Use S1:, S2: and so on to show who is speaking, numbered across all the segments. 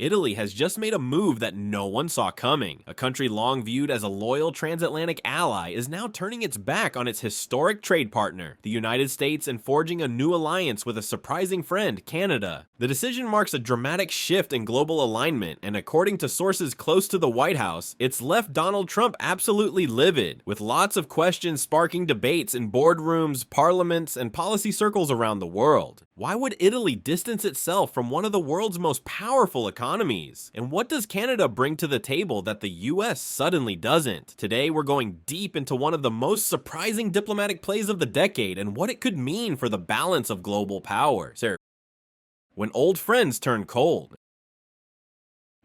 S1: Italy has just made a move that no one saw coming. A country long viewed as a loyal transatlantic ally is now turning its back on its historic trade partner, the United States, and forging a new alliance with a surprising friend, Canada. The decision marks a dramatic shift in global alignment, and according to sources close to the White House, it's left Donald Trump absolutely livid, with lots of questions sparking debates in boardrooms, parliaments, and policy circles around the world. Why would Italy distance itself from one of the world's most powerful economies? And what does Canada bring to the table that the US suddenly doesn't? Today, we're going deep into one of the most surprising diplomatic plays of the decade and what it could mean for the balance of global power. Sir, when old friends turn cold.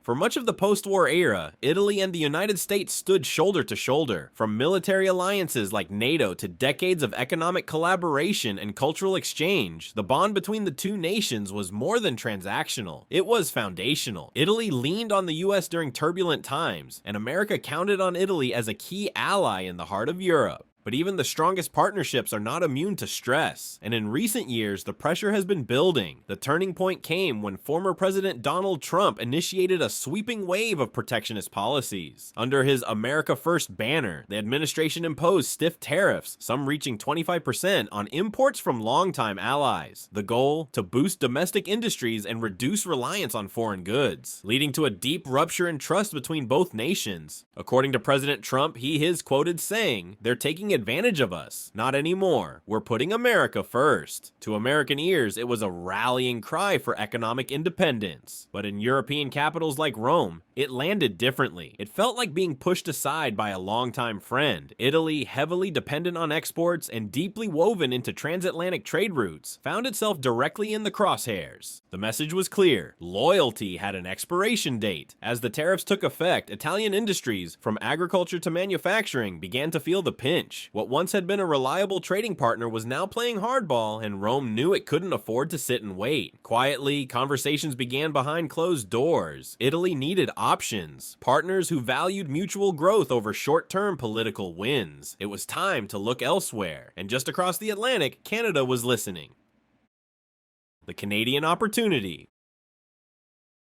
S1: For much of the post-war era, Italy and the United States stood shoulder to shoulder. From military alliances like NATO to decades of economic collaboration and cultural exchange, the bond between the two nations was more than transactional. It was foundational. Italy leaned on the US during turbulent times, and America counted on Italy as a key ally in the heart of Europe. But even the strongest partnerships are not immune to stress, and in recent years, the pressure has been building. The turning point came when former President Donald Trump initiated a sweeping wave of protectionist policies. Under his America First banner, the administration imposed stiff tariffs, some reaching 25% on imports from longtime allies. The goal? To boost domestic industries and reduce reliance on foreign goods, leading to a deep rupture in trust between both nations. According to President Trump, he is quoted saying, "They're taking advantage of us. Not anymore. We're putting America first." To American ears, it was a rallying cry for economic independence. But in European capitals like Rome, it landed differently. It felt like being pushed aside by a longtime friend. Italy, heavily dependent on exports and deeply woven into transatlantic trade routes, found itself directly in the crosshairs. The message was clear. Loyalty had an expiration date. As the tariffs took effect, Italian industries, from agriculture to manufacturing, began to feel the pinch. What once had been a reliable trading partner was now playing hardball, and Rome knew it couldn't afford to sit and wait. Quietly, conversations began behind closed doors. Italy needed options, partners who valued mutual growth over short-term political wins. It was time to look elsewhere, and just across the Atlantic, Canada was listening. The Canadian opportunity.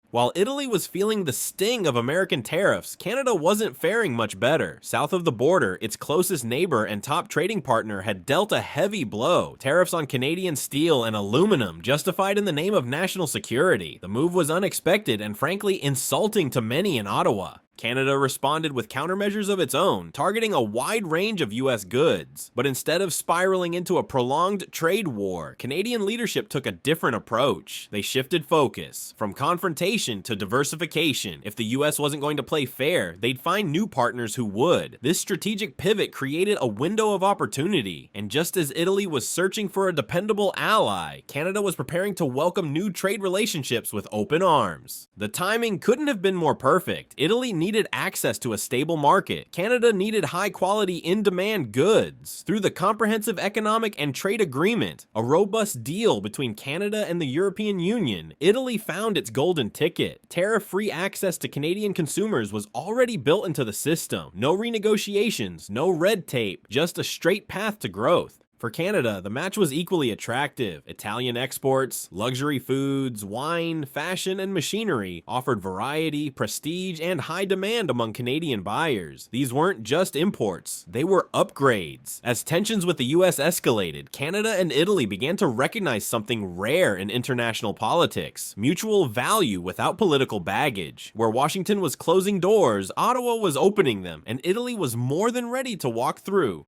S1: While Italy was feeling the sting of American tariffs, Canada wasn't faring much better. South of the border, its closest neighbor and top trading partner had dealt a heavy blow. Tariffs on Canadian steel and aluminum, justified in the name of national security. The move was unexpected and frankly insulting to many in Ottawa. Canada responded with countermeasures of its own, targeting a wide range of US goods. But instead of spiraling into a prolonged trade war, Canadian leadership took a different approach. They shifted focus from confrontation to diversification. If the US wasn't going to play fair, they'd find new partners who would. This strategic pivot created a window of opportunity, and just as Italy was searching for a dependable ally, Canada was preparing to welcome new trade relationships with open arms. The timing couldn't have been more perfect. Italy needed access to a stable market. Canada needed high-quality, in-demand goods. Through the Comprehensive Economic and Trade Agreement, a robust deal between Canada and the European Union, Italy found its golden ticket. Tariff-free access to Canadian consumers was already built into the system. No renegotiations, no red tape, just a straight path to growth. For Canada, the match was equally attractive. Italian exports, luxury foods, wine, fashion, and machinery offered variety, prestige, and high demand among Canadian buyers. These weren't just imports, they were upgrades. As tensions with the US escalated, Canada and Italy began to recognize something rare in international politics: mutual value without political baggage. Where Washington was closing doors, Ottawa was opening them, and Italy was more than ready to walk through.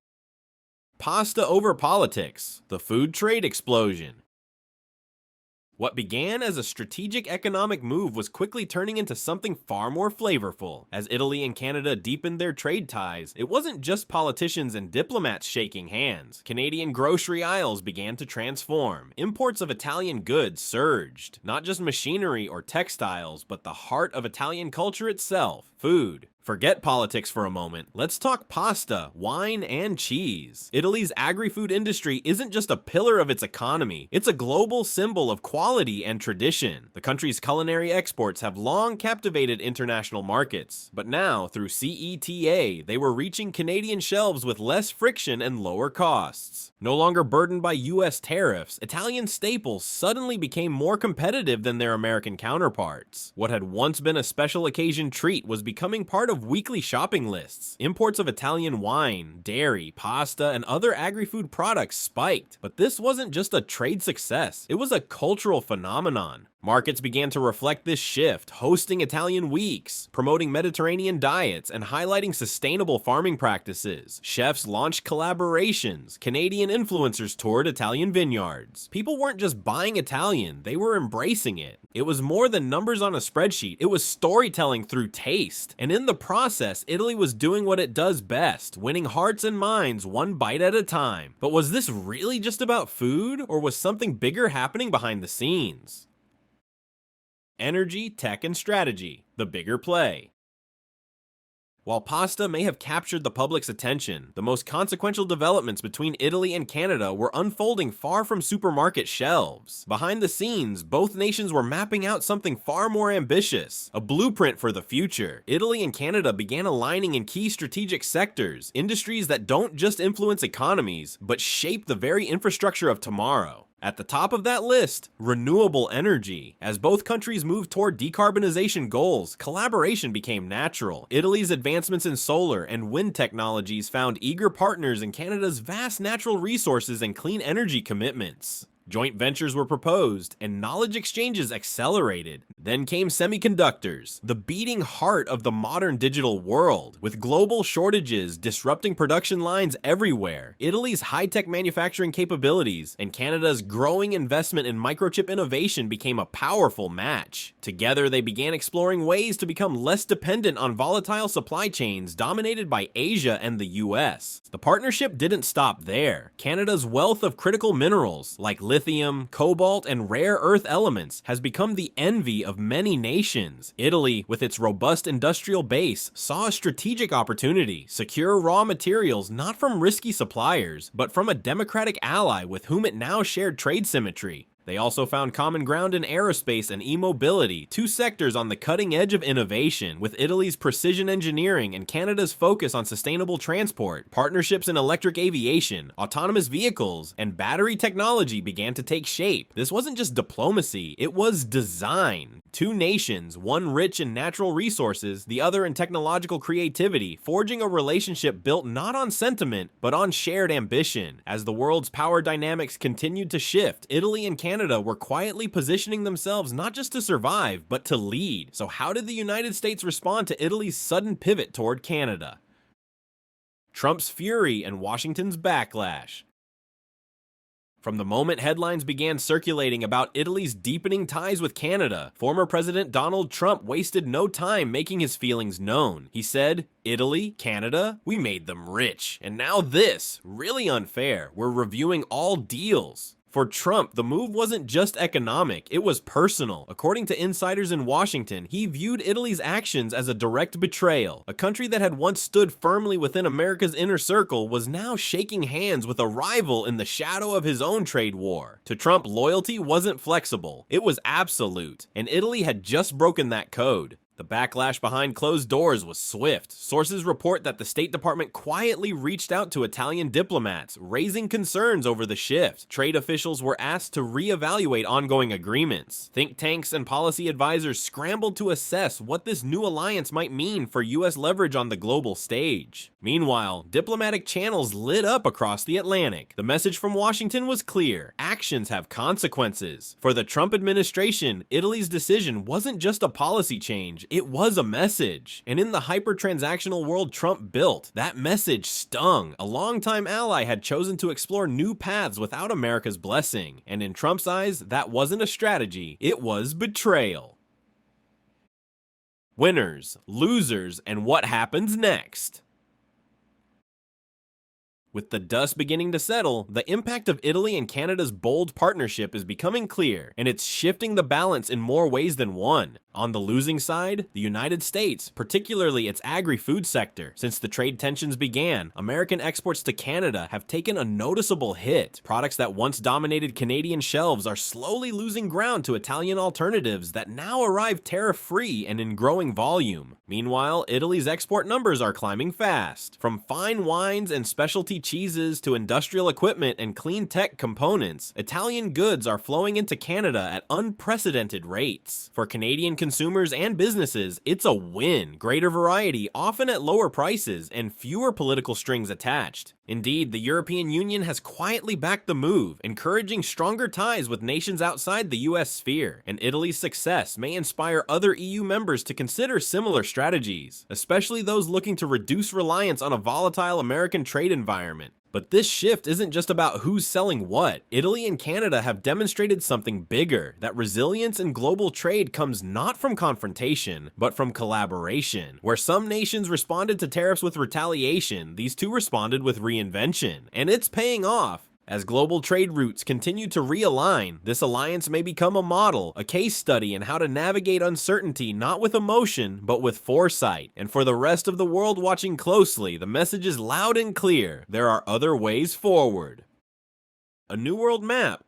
S1: Pasta over politics, the food trade explosion. What began as a strategic economic move was quickly turning into something far more flavorful. As Italy and Canada deepened their trade ties, it wasn't just politicians and diplomats shaking hands. Canadian grocery aisles began to transform. Imports of Italian goods surged. Not just machinery or textiles, but the heart of Italian culture itself: food. Forget politics for a moment. Let's talk pasta, wine, and cheese. Italy's agri-food industry isn't just a pillar of its economy, it's a global symbol of quality and tradition. The country's culinary exports have long captivated international markets, but now, through CETA, they were reaching Canadian shelves with less friction and lower costs. No longer burdened by US tariffs, Italian staples suddenly became more competitive than their American counterparts. What had once been a special occasion treat was becoming part of weekly shopping lists. Imports of Italian wine, dairy, pasta, and other agri-food products spiked. But this wasn't just a trade success, it was a cultural phenomenon. Markets began to reflect this shift, hosting Italian weeks, promoting Mediterranean diets, and highlighting sustainable farming practices. Chefs launched collaborations, Canadian influencers toured Italian vineyards. People weren't just buying Italian, they were embracing it. It was more than numbers on a spreadsheet, it was storytelling through taste. And in the process, Italy was doing what it does best, winning hearts and minds one bite at a time. But was this really just about food, or was something bigger happening behind the scenes? Energy, tech, and strategy, the bigger play. While pasta may have captured the public's attention, the most consequential developments between Italy and Canada were unfolding far from supermarket shelves. Behind the scenes, both nations were mapping out something far more ambitious, a blueprint for the future. Italy and Canada began aligning in key strategic sectors, industries that don't just influence economies, but shape the very infrastructure of tomorrow. At the top of that list, renewable energy. As both countries moved toward decarbonization goals, collaboration became natural. Italy's advancements in solar and wind technologies found eager partners in Canada's vast natural resources and clean energy commitments. Joint ventures were proposed, and knowledge exchanges accelerated. Then came semiconductors, the beating heart of the modern digital world. With global shortages disrupting production lines everywhere, Italy's high-tech manufacturing capabilities and Canada's growing investment in microchip innovation became a powerful match. Together, they began exploring ways to become less dependent on volatile supply chains dominated by Asia and the US. The partnership didn't stop there. Canada's wealth of critical minerals, like lithium, cobalt, and rare earth elements, has become the envy of many nations. Italy, with its robust industrial base, saw a strategic opportunity: secure raw materials not from risky suppliers, but from a democratic ally with whom it now shared trade symmetry. They also found common ground in aerospace and e-mobility, two sectors on the cutting edge of innovation. With Italy's precision engineering and Canada's focus on sustainable transport, partnerships in electric aviation, autonomous vehicles, and battery technology began to take shape. This wasn't just diplomacy, it was design. Two nations, one rich in natural resources, the other in technological creativity, forging a relationship built not on sentiment, but on shared ambition. As the world's power dynamics continued to shift, Italy and Canada were quietly positioning themselves not just to survive, but to lead. So how did the United States respond to Italy's sudden pivot toward Canada? Trump's fury and Washington's backlash. From the moment headlines began circulating about Italy's deepening ties with Canada, former President Donald Trump wasted no time making his feelings known. He said, "Italy, Canada, we made them rich. And now this, really unfair. We're reviewing all deals." For Trump, the move wasn't just economic, it was personal. According to insiders in Washington, he viewed Italy's actions as a direct betrayal. A country that had once stood firmly within America's inner circle was now shaking hands with a rival in the shadow of his own trade war. To Trump, loyalty wasn't flexible, it was absolute, and Italy had just broken that code. The backlash behind closed doors was swift. Sources report that the State Department quietly reached out to Italian diplomats, raising concerns over the shift. Trade officials were asked to reevaluate ongoing agreements. Think tanks and policy advisors scrambled to assess what this new alliance might mean for US leverage on the global stage. Meanwhile, diplomatic channels lit up across the Atlantic. The message from Washington was clear: actions have consequences. For the Trump administration, Italy's decision wasn't just a policy change, it was a message. And in the hyper-transactional world Trump built, that message stung. A longtime ally had chosen to explore new paths without America's blessing. And in Trump's eyes, that wasn't a strategy, it was betrayal. Winners, losers, and what happens next. With the dust beginning to settle, the impact of Italy and Canada's bold partnership is becoming clear, and it's shifting the balance in more ways than one. On the losing side, the United States, particularly its agri-food sector. Since the trade tensions began, American exports to Canada have taken a noticeable hit. Products that once dominated Canadian shelves are slowly losing ground to Italian alternatives that now arrive tariff-free and in growing volume. Meanwhile, Italy's export numbers are climbing fast. From fine wines and specialty cheeses to industrial equipment and clean tech components, Italian goods are flowing into Canada at unprecedented rates. For Canadian consumers and businesses, it's a win. Greater variety, often at lower prices, and fewer political strings attached. Indeed, the European Union has quietly backed the move, encouraging stronger ties with nations outside the US sphere, and Italy's success may inspire other EU members to consider similar strategies, especially those looking to reduce reliance on a volatile American trade environment. But this shift isn't just about who's selling what. Italy and Canada have demonstrated something bigger, that resilience in global trade comes not from confrontation, but from collaboration. Where some nations responded to tariffs with retaliation, these two responded with reinvention. And it's paying off. As global trade routes continue to realign, this alliance may become a model, a case study in how to navigate uncertainty not with emotion, but with foresight. And for the rest of the world watching closely, the message is loud and clear: there are other ways forward. A New World Map.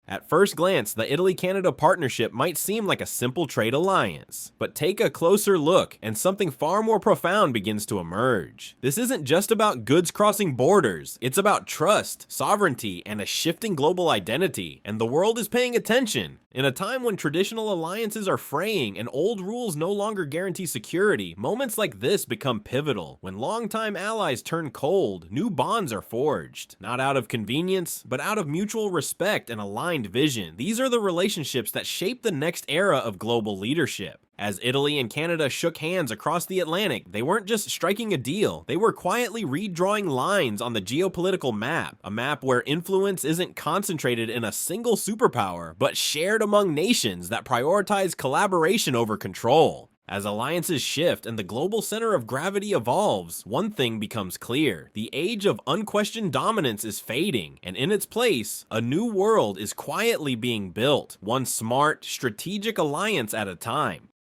S1: At first glance, the Italy-Canada partnership might seem like a simple trade alliance. But take a closer look, and something far more profound begins to emerge. This isn't just about goods crossing borders, it's about trust, sovereignty, and a shifting global identity. And the world is paying attention. In a time when traditional alliances are fraying and old rules no longer guarantee security, moments like this become pivotal. When longtime allies turn cold, new bonds are forged. Not out of convenience, but out of mutual respect and aligned vision. These are the relationships that shape the next era of global leadership. As Italy and Canada shook hands across the Atlantic, they weren't just striking a deal, they were quietly redrawing lines on the geopolitical map, a map where influence isn't concentrated in a single superpower, but shared among nations that prioritize collaboration over control. As alliances shift and the global center of gravity evolves, one thing becomes clear: the age of unquestioned dominance is fading, and in its place, a new world is quietly being built, one smart, strategic alliance at a time.